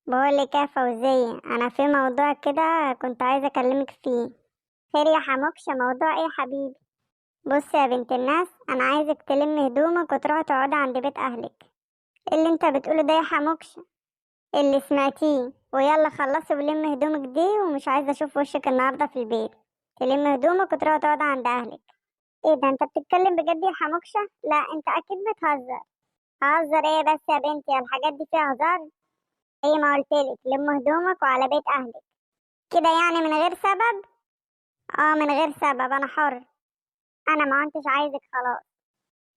بقولك يا فوزية، أنا في موضوع كده كنت عايزة أكلمك فيه. خير يا حموكشة؟ موضوع إيه يا حبيبي؟ بصي يا بنت الناس، أنا عايزك تلمي هدومك وتروحي تقعدي عند بيت أهلك. إيه اللي أنت بتقوله ده يا حموكشة؟ اللي سمعتيه، ويلا خلصي ولمي هدومك دي، ومش عايزة أشوف وشك النهاردة في البيت. تلمي هدومك وتروحي تقعدي عند أهلك. إيه ده، أنت بتتكلم بجد يا حموكشة؟ لا أنت أكيد بتهزر. هزر إيه بس يا بنتي؟ الحاجات دي فيها هزار؟ زي ما قلتلك لم هدومك وعلى بيت أهلك. كده يعني من غير سبب؟ اه من غير سبب، انا حر. انا ما كنتش عايزك خلاص.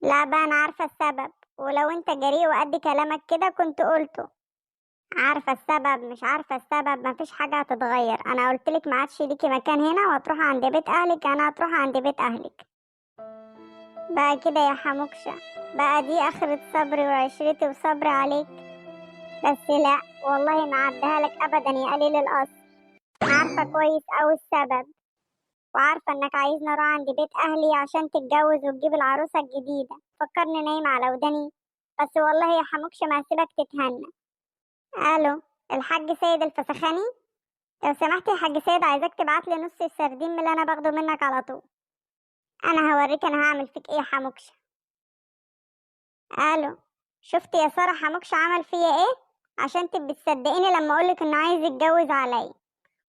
لا بقى انا عارفة السبب، ولو انت جريء وقد كلامك كده كنت قلته. عارفة السبب مش عارفة السبب، مفيش حاجة هتتغير. انا قلتلك ما عادش ليكي مكان هنا، وهتروحي عند بيت اهلك. انا هتروحي عند بيت اهلك. بقى كده يا حموكشة؟ بقى دي اخرة صبري وعشرتي وصبري عليك. بس لا والله ما عديها لك ابدا يا قليل الاصل. عارفة كويس اوي السبب، وعارفة انك عايزني اروح عند بيت اهلي عشان تتجوز وتجيب العروسة الجديدة. فكرني نايمة على وداني. بس والله يا حموكش ما هسيبك تتهنى. الو، الحاج سيد الفسخاني؟ لو سمحت يا حاج سيد، عايزاك تبعتلي نص السردين من اللي انا باخده منك على طول. انا هوريك انا هعمل فيك ايه يا حموكش. الو، شفت يا سارة حموكش عمل فيا ايه؟ عشان تبقي تصدقيني لما اقولك انه عايز يتجوز عليا،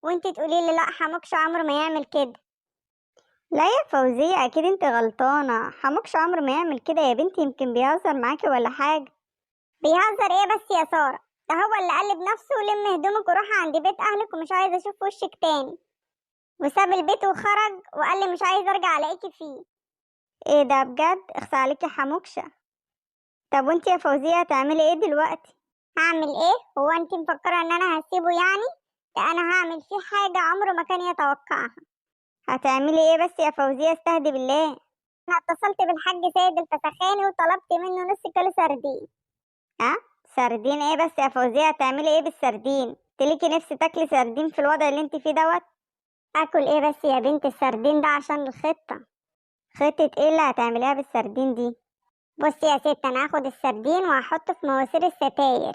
وانت تقولي لي لا حموكش عمره ما يعمل كده. لا يا فوزية، أكيد أنت غلطانة. حموكش عمره ما يعمل كده يا بنتي، يمكن بيهزر معاكي ولا حاجة. بيهزر إيه بس يا سارة؟ ده هو اللي قلب نفسه ولم هدومك وروح عند بيت أهلك ومش عايز أشوف وشك تاني، وساب البيت وخرج وقال لي مش عايز أرجع ألاقيكي فيه. إيه ده بجد؟ اخصى عليكي يا حموكشة. طب وأنت يا فوزية هتعملي إيه دلوقتي؟ هعمل إيه؟ هو أنت مفكرة إن أنا هسيبه يعني؟ ده أنا هعمل فيه حاجة عمره ما كان يتوقعها. هتعملي إيه بس يا فوزية؟ استهدي بالله. انا اتصلت بالحاج سيد الفسخاني وطلبت منه نص كيلو سردين. ها؟ سردين ايه بس يا فوزية؟ هتعملي ايه بالسردين؟ تليكي نفسي تاكلي سردين في الوضع اللي انت فيه دوت؟ اكل ايه بس يا بنت؟ السردين ده عشان الخطة. خطة ايه اللي هتعمليها بالسردين دي؟ بصي يا ست، انا هاخد السردين وهحطه في مواسير الستاير،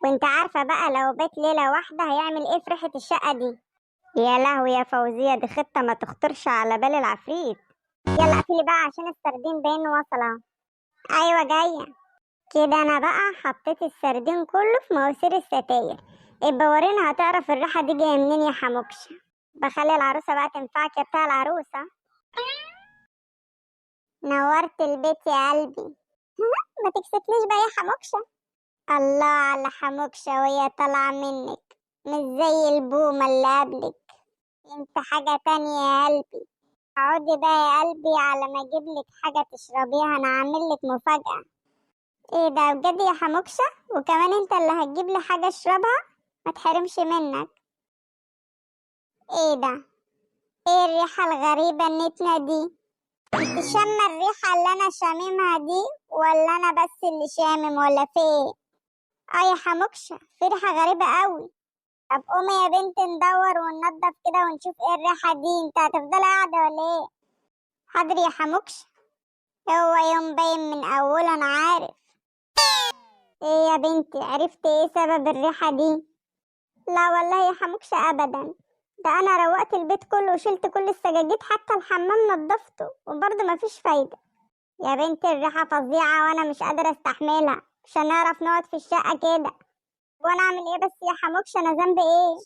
وانت عارفة بقى لو بيت ليلة واحدة هيعمل ايه في ريحة الشقة دي. يا لهوي يا فوزية، دي خطة ما تخطرش على بال العفريت. يلا اقفلي بقى عشان السردين باين وصل اهو. ايوه جايه. كده انا بقى حطيت السردين كله في مواسير الستاير. ابقى ورينا هتعرف الريحه دي جايه منين يا حموكش. بخلي العروسه بقى تنفعك يا بتاع العروسه. نورت البيت يا قلبي. ما تكسفنيش بقى يا حموكشه. الله على حموكشه وهي طالعه منك، مش زي البومه اللي قبلك. انت حاجه تانية يا قلبي. اقعدي بقى يا قلبي على ما اجيب لك حاجه تشربيها، انا عامل لك مفاجاه. ايه ده بجد يا حموكشة؟ وكمان انت اللي هتجيب لي حاجة اشربها؟ ما تحرمش منك. ايه ده؟ ايه الريحة الغريبة النتنة دي؟ انت شامة الريحة اللي انا شاممها دي، ولا انا بس اللي شامم، ولا في ايه؟ اه يا حموكشة، في ريحة غريبة قوي. طب قومي يا بنت ندور وننضف كده ونشوف ايه الريحة دي. انت هتفضلي قاعدة ولا ايه؟ حاضر يا حموكشة. هو يوم باين من اوله انا عارف. ايه يا بنتي، عرفت ايه سبب الريحة دي؟ لا والله يا حموكشة ابدا. ده انا روقت البيت كله وشلت كل السجاجيد، حتى الحمام نضفته وبرضه مفيش فايدة. يا بنت الريحة فظيعة وانا مش قادرة استحملها، مش هنعرف نقعد في الشقة كده. وانا اعمل ايه بس يا حموكشة؟ انا ذنبي ايه؟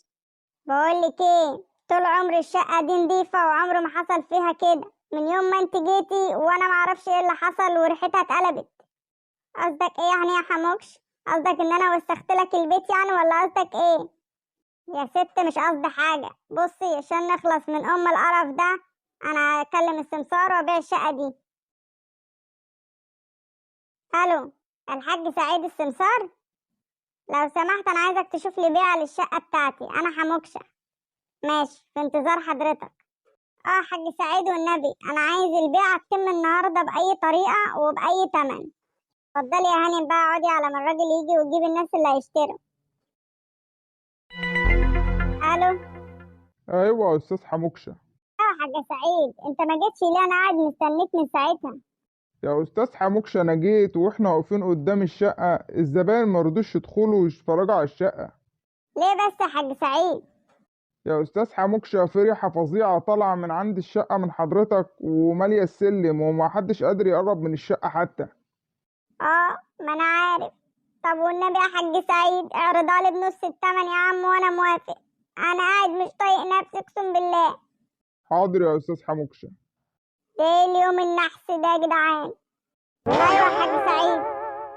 بقولك ايه، طول عمري الشقة دي نضيفة وعمره ما حصل فيها كده. من يوم ما انت جيتي وانا معرفش ايه اللي حصل وريحتها اتقلبت. قصدك ايه يعني يا حموكش؟ قصدك ان انا وسخت لك البيت يعني، ولا قصدك ايه؟ يا ست مش قصدي حاجة. بصي عشان نخلص من القرف ده، انا هكلم السمسار وابيع الشقة دي. الو، الحاج سعيد السمسار؟ لو سمحت انا عايزك تشوف لي بيعة للشقة بتاعتي، انا حموكشة. ماشي، في انتظار حضرتك. اه حاج سعيد والنبي، انا عايز البيعة تتم النهاردة بأي طريقة وبأي تمن. اتفضلي يا هانم بقى، اقعدي على ما الراجل يجي ويجيب الناس اللي هيشتروا. الو. ايوه يا استاذ حموكشه. اه حاج سعيد، انت ما جيتش ليه؟ انا قاعد مستنيك من ساعتها. يا استاذ حموكشه، انا جيت واحنا واقفين قدام الشقه، الزباين ما رضوش يدخلوا ويتفرجوا على الشقه. ليه بس يا حاج سعيد؟ يا أستاذ حموكشة، في ريحة فظيعة طالعة من عند الشقة من حضرتك ومالية السلم ومحدش قادر يقرب من الشقة حتى. ما انا عارف. طب والنبي يا حاج سعيد اعرضها لي بنص التمن يا عم وانا موافق. انا قاعد مش طايق نفسي اقسم بالله. حاضر يا أستاذ حموكشة. ايه اليوم النحس ده يا جدعان؟ ايوه يا حاج سعيد.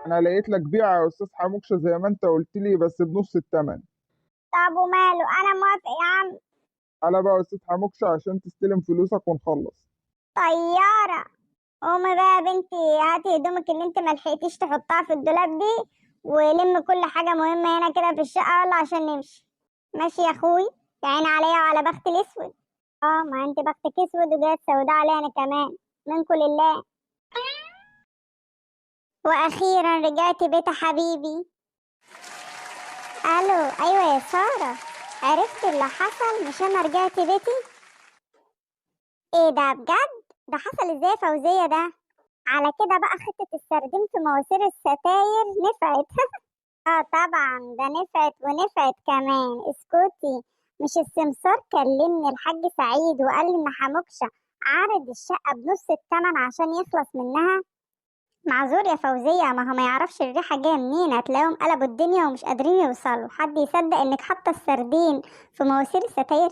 أنا لقيت لك بيعة يا أستاذ حموكشة زي ما أنت قلت لي، بس بنص التمن. طب وماله، انا موافق يا عم. تعالى بقى يا أستاذ حموكشة عشان تستلم فلوسك ونخلص. طيارة. قومي بقى يا بنتي، هاتي هدومك اللي انت ملحقتيش تحطها في الدولاب دي، ولم كل حاجة مهمة هنا كده في الشقة يلا عشان نمشي. ماشي يا اخوي. يا عيني عليا وعلى بخت الاسود. ما انت بختك اسود وجاية سوداء عليا انا كمان. منكم لله. واخيرا رجعت بيت حبيبي. الو، ايوه يا سارة. عرفت اللي حصل؟ مش انا رجعت بيتي. ايه ده بجد؟ ده حصل ازاي يا فوزية ده؟ على كده بقى خطة السردين في مواسير الستاير نفعت. اه طبعا ده نفعت ونفعت كمان. اسكتي. مش السمسار كلمني الحاج سعيد وقال لي ان حموكشة عارض الشقة بنص التمن عشان يخلص منها؟ معذور يا فوزية، ما هو ما يعرفش الريحة جاية منين. هتلاقيهم قلبوا الدنيا ومش قادرين يوصلوا. حد يصدق انك حاطة السردين في مواسير الستاير؟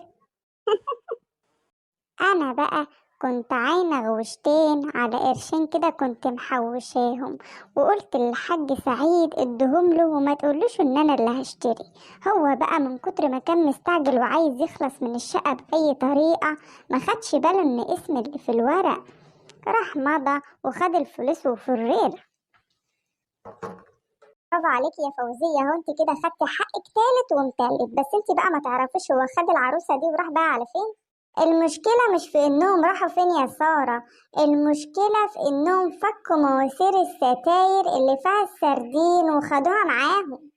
انا بقى كنت عاينة غوشتين على قرشين كده كنت محوشاهم، وقلت للحاج سعيد ادهم له وما تقولوش ان انا اللي هشتري. هو بقى من كتر ما كان مستعجل وعايز يخلص من الشقة بأي طريقة ما خدش باله ان اسم اللي في الورق. راح مضى وخد الفلوس وفرير. برافو عليكي يا فوزية، هو انت كده خدتي حقك تالت ومتلت. بس انت بقى ما تعرفيش هو خد العروسة دي وراح بقى على فين. المشكلة مش في انهم راحوا فين يا سارة، المشكلة في انهم فكوا مواسير الستاير اللي فيها السردين وخدوها معاهم.